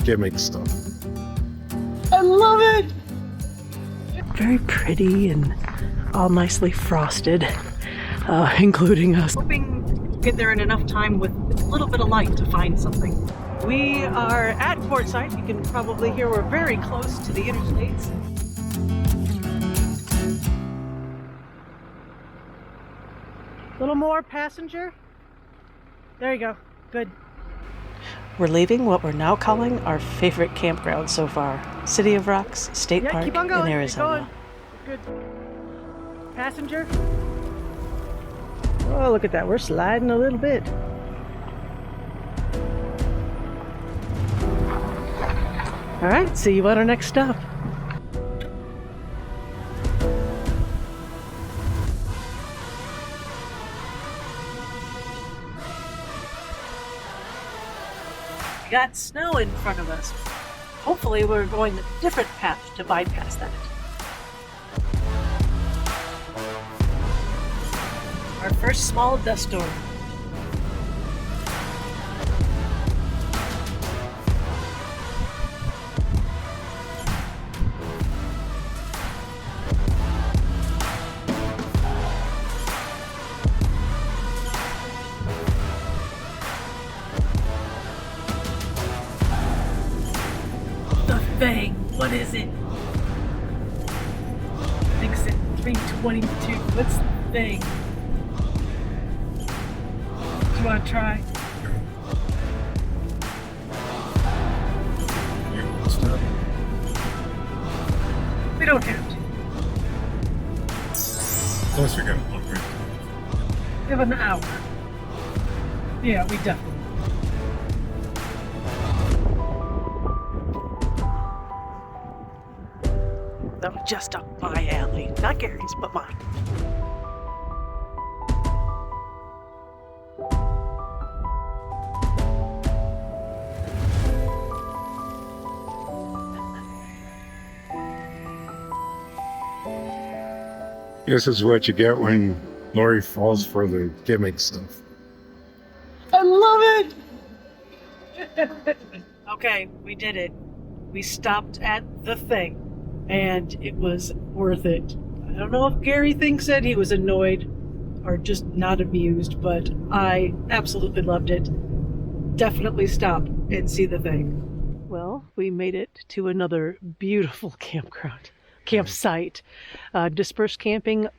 gimmick stuff. I love it! Very pretty and all nicely frosted, including us. Hoping to get there in enough time with a little bit of light to find something. We are at Quartzsite. You can probably hear we're very close to the interstates. A little more passenger. There you go. Good. We're leaving what we're now calling our favorite campground so far. City of Rocks State Park in Arizona. Good. Passenger. Oh, look at that. We're sliding a little bit. All right, see you at our next stop. We got snow in front of us. Hopefully we're going a different path to bypass that. Our first small dust storm. Thing. What is it? I think it's at 322. What's the thing? Do you want to try? We don't have to. Plus you're gonna look right. We have an hour. Yeah, we definitely. That was just up my alley. Not Gary's, but mine. This is what you get when Lori falls for the gimmick stuff. I love it! Okay, we did it. We stopped at the thing. And it was worth it. I don't know if Gary thinks that he was annoyed or just not amused, but I absolutely loved it. Definitely stop and see the thing. Well, we made it to another beautiful campsite. Dispersed camping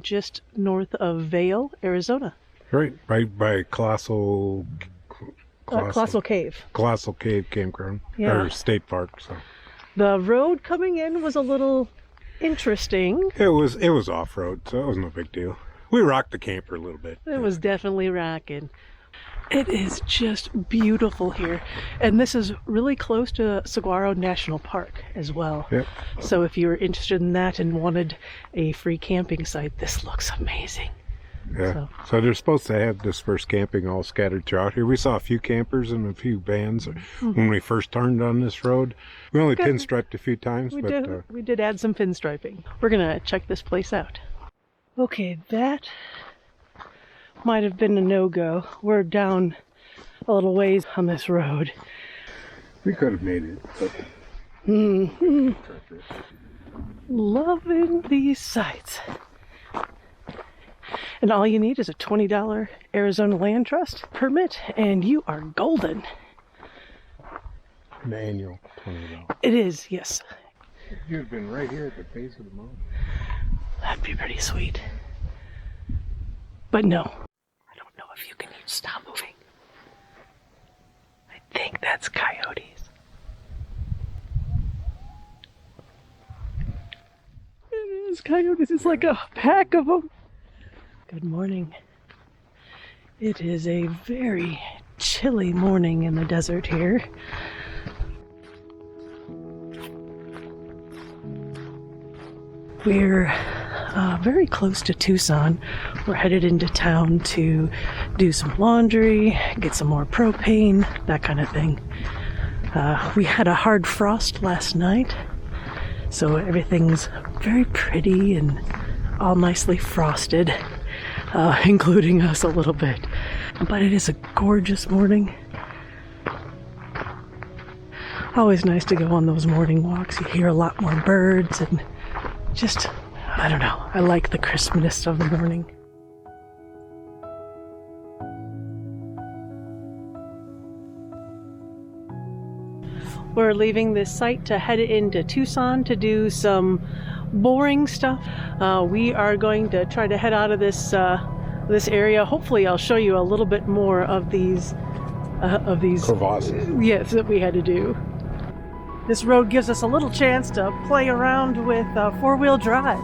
just north of Vail, Arizona. Right by Colossal Cave. Colossal Cave Campground. Yeah. Or State Park. So. The road coming in was a little interesting. It was off-road, so it was no big deal. We rocked the camper a little bit. It was definitely rocking. It is just beautiful here. And this is really close to Saguaro National Park as well. Yep. So if you were interested in that and wanted a free camping site, this looks amazing. Yeah. So they're supposed to have dispersed camping all scattered throughout here. We saw a few campers and a few vans when we first turned on this road. We only pinstriped a few times. We did add some pinstriping. We're going to check this place out. Okay, that might have been a no-go. We're down a little ways on this road. We could have made it. But... Loving these sights. And all you need is a $20 Arizona Land Trust permit, and you are golden. An annual $20. It is, yes. If you had been right here at the base of the mountain. That'd be pretty sweet. But no. I don't know if you can stop moving. I think that's coyotes. It is coyotes. It's like a pack of them. Good morning. It is a very chilly morning in the desert here. We're very close to Tucson. We're headed into town to do some laundry, get some more propane, that kind of thing. We had a hard frost last night, so everything's very pretty and all nicely frosted. Including us a little bit. But it is a gorgeous morning. Always nice to go on those morning walks. You hear a lot more birds and just, I don't know, I like the crispness of the morning. We're leaving this site to head into Tucson to do some boring stuff. We are going to try to head out of this area. Hopefully I'll show you a little bit more of these crevasses. Yes, that we had to do. This road gives us a little chance to play around with four-wheel drive.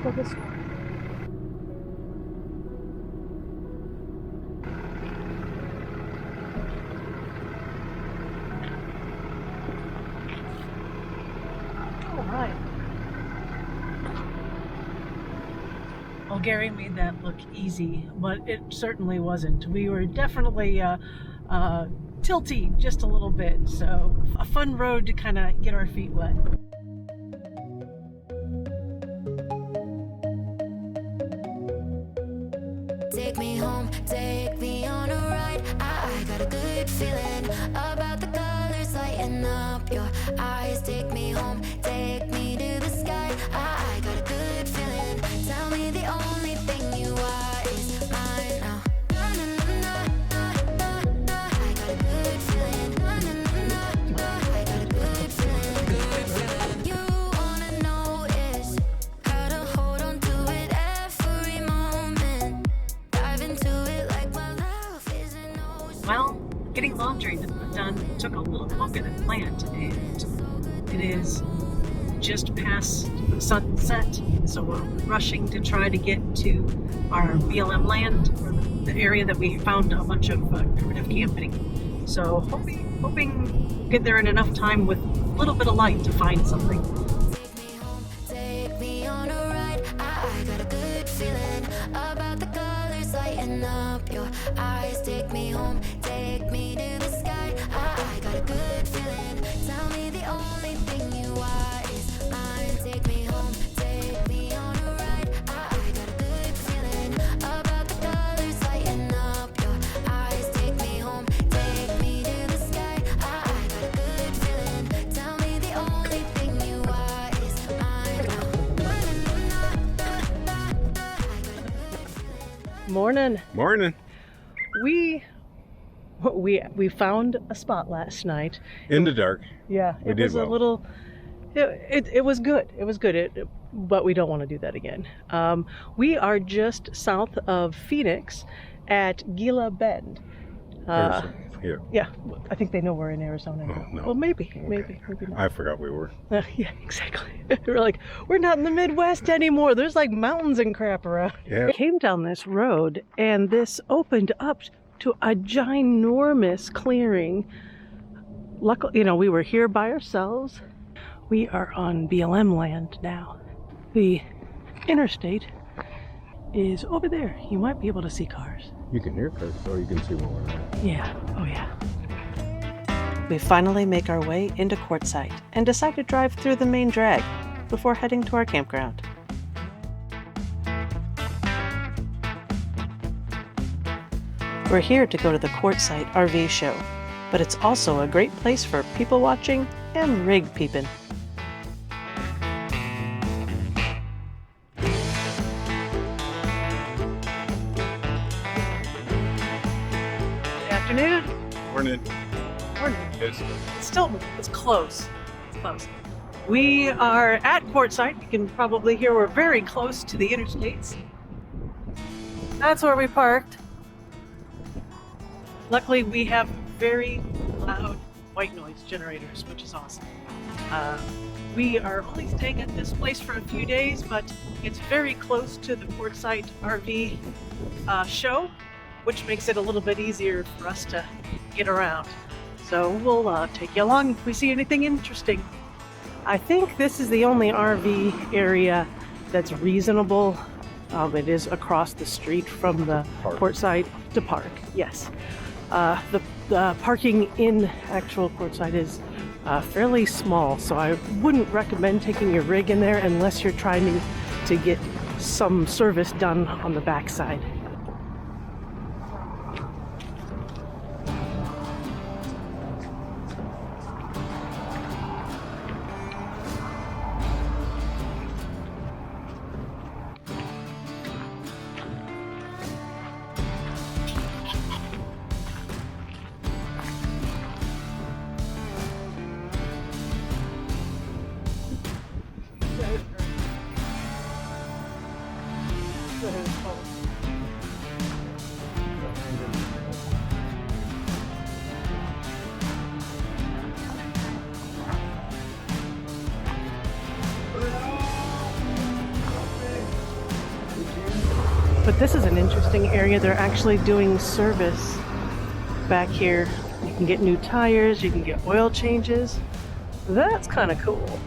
Go this way. Oh, hi. Well, Gary made that look easy, but it certainly wasn't. We were definitely tilty just a little bit, so a fun road to kind of get our feet wet. Take me home, take me on a ride. I got a good feeling about the colors lighting up your eyes. Take me home, take me to the sky. I got a good feeling. Tell me the only thing you are is mine now. I got a good feeling. I got a good feeling. You wanna know is how to hold on to it every moment. Well, getting laundry done took a little longer than planned, and it is just past sunset, so we're rushing to try to get to our BLM land, or the area that we found a bunch of primitive camping. So hoping get there in enough time with a little bit of light to find something. Take me home, take me on a ride. I got a good feeling about the colors lighting up your eyes. Take me home, take me to the sky. I got a good feeling. Tell me the only thing you are is mine. Take me home, take me on a ride. I got a good feeling about the colors lighting up your eyes. Take me home, take me to the sky. I got a good feeling. Tell me the only thing you are is mine. Morning. Morning. We found a spot last night. In the dark. Yeah, We it did was well. a little. It was good. It was good. But we don't want to do that again. We are just south of Phoenix at Gila Bend. Arizona. Yeah. Yeah, I think they know we're in Arizona now. Oh, no. Well, maybe Okay. not. I forgot we were. Yeah, exactly. We're like, we're not in the Midwest anymore. There's like mountains and crap around. Yeah. We came down this road, and this opened up to a ginormous clearing. Luckily, we were here by ourselves. We are on BLM land now. The interstate is over there. You might be able to see cars. You can hear cars, or you can see more. Yeah, oh yeah. We finally make our way into Quartzsite and decide to drive through the main drag before heading to our campground. We're here to go to the Quartzsite RV Show, but it's also a great place for people watching and rig peeping. Good afternoon. Morning. Morning. It's It's close. It's close. We are at Quartzsite. You can probably hear we're very close to the interstates. That's where we parked. Luckily, we have very loud white noise generators, which is awesome. We are only staying at this place for a few days, but it's very close to the Quartzsite RV show, which makes it a little bit easier for us to get around. So we'll take you along if we see anything interesting. I think this is the only RV area that's reasonable. It is across the street from the Quartzsite to park. Yes. The parking in actual Quartzsite is fairly small, so I wouldn't recommend taking your rig in there unless you're trying to get some service done on the backside. But this is an interesting area. They're actually doing service back here. You can get new tires, you can get oil changes. That's kind of cool.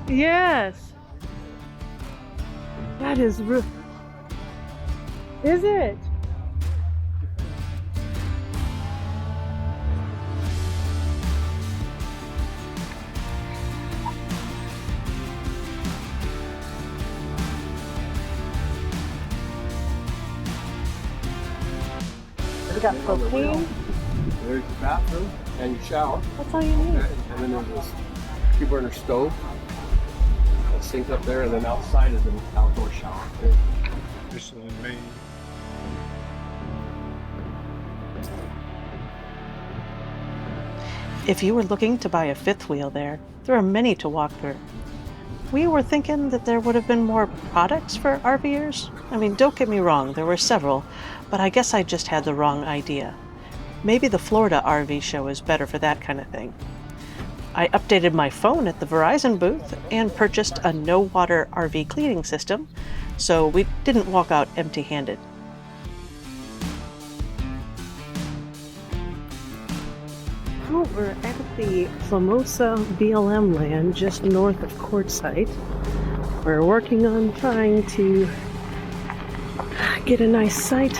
Yes. That is Is it? We got propane. There's your bathroom and your shower. That's all you need. And then there's this 2-burner stove. A sink up there, and then outside is an outdoor shower. Joslyn, Maine. If you were looking to buy a fifth wheel there are many to walk through. We were thinking that there would have been more products for RVers. I mean, don't get me wrong, there were several, but I guess I just had the wrong idea. Maybe the Florida RV Show is better for that kind of thing. I updated my phone at the Verizon booth and purchased a no-water RV cleaning system, so we didn't walk out empty-handed. Oh, we're at the Plomosa BLM land just north of Quartzsite. We're working on trying to get a nice site.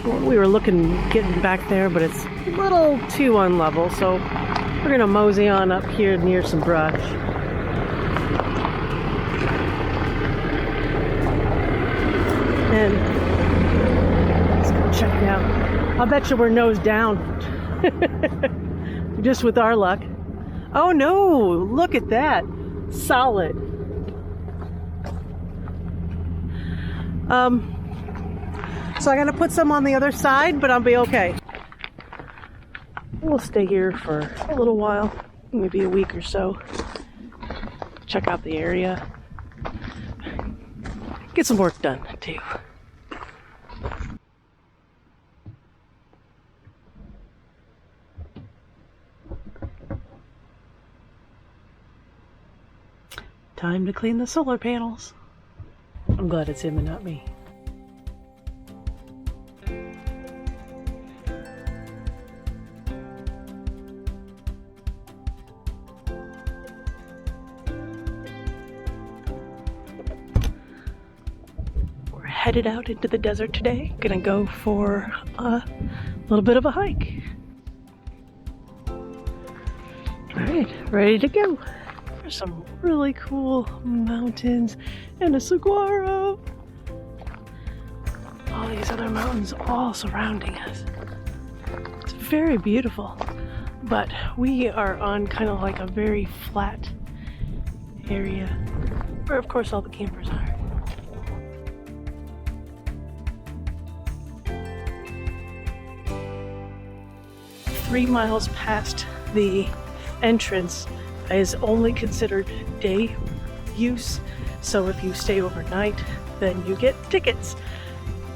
We were getting back there, but it's a little too unlevel, so we're gonna mosey on up here near some brush. And let's go check it out. I'll bet you we're nose down. Just with our luck. Oh no, look at that. Solid. So I gotta put some on the other side, but I'll be okay. We'll stay here for a little while, maybe a week or so. Check out the area. Get some work done too. Time to clean the solar panels. I'm glad it's him and not me. We're headed out into the desert today. Gonna go for a little bit of a hike. Alright, ready to go. There's some really cool mountains and a saguaro. All these other mountains all surrounding us. It's very beautiful, but we are on kind of like a very flat area where of course all the campers are. Three miles past the entrance is only considered day use, so if you stay overnight then you get tickets,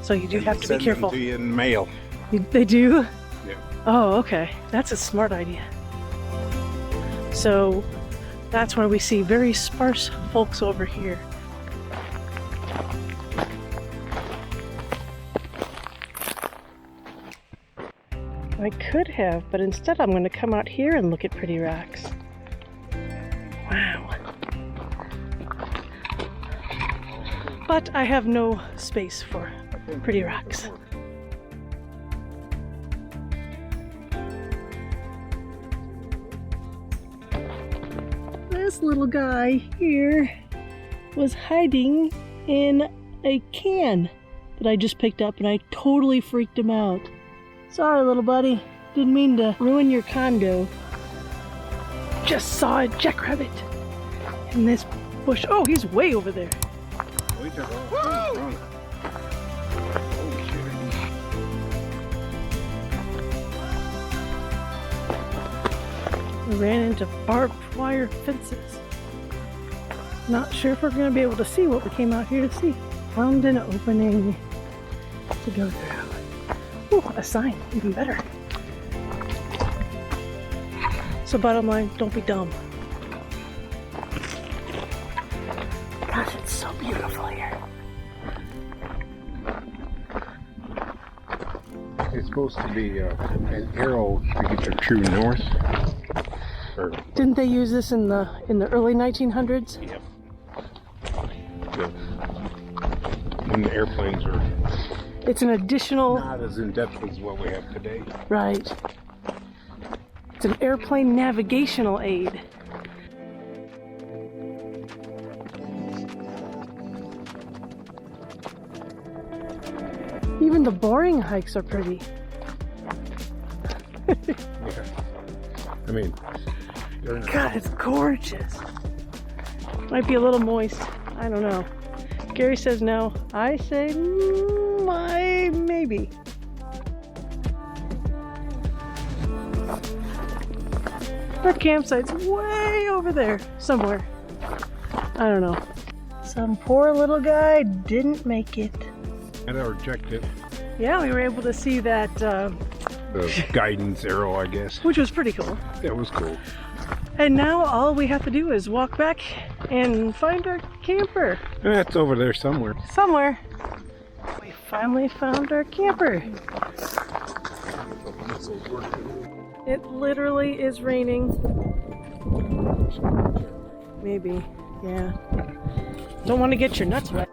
so you do have to be careful. Send them to you in the mail. They do? Yeah. Oh, okay, that's a smart idea. So that's why we see very sparse folks over here. I could have, but instead I'm going to come out here and look at pretty rocks. Wow. But I have no space for pretty rocks. This little guy here was hiding in a can that I just picked up, and I totally freaked him out. Sorry, little buddy. Didn't mean to ruin your condo. Just saw a jackrabbit in this bush. Oh, he's way over there. We ran into barbed wire fences. Not sure if we're going to be able to see what we came out here to see. Found an opening to go through. Ooh, a sign, even better. So bottom line, don't be dumb. Gosh, it's so beautiful here. It's supposed to be an arrow to get your true north. Didn't they use this in the early 1900s? Yep. When the airplanes were It's an additional... not as in depth as what we have today. Right. It's an airplane navigational aid. Even the boring hikes are pretty. Yeah. I mean, God, it's gorgeous. Might be a little moist. I don't know. Gary says no. I say maybe. Our campsite's way over there somewhere. I don't know. Some poor little guy didn't make it. and I rejected Yeah, we were able to see that, the guidance arrow, I guess. which was pretty cool. That was cool. And now all we have to do is walk back and find our camper. It's over there somewhere. Somewhere. We finally found our camper. It literally is raining. Maybe, yeah. Don't want to get your nuts wet.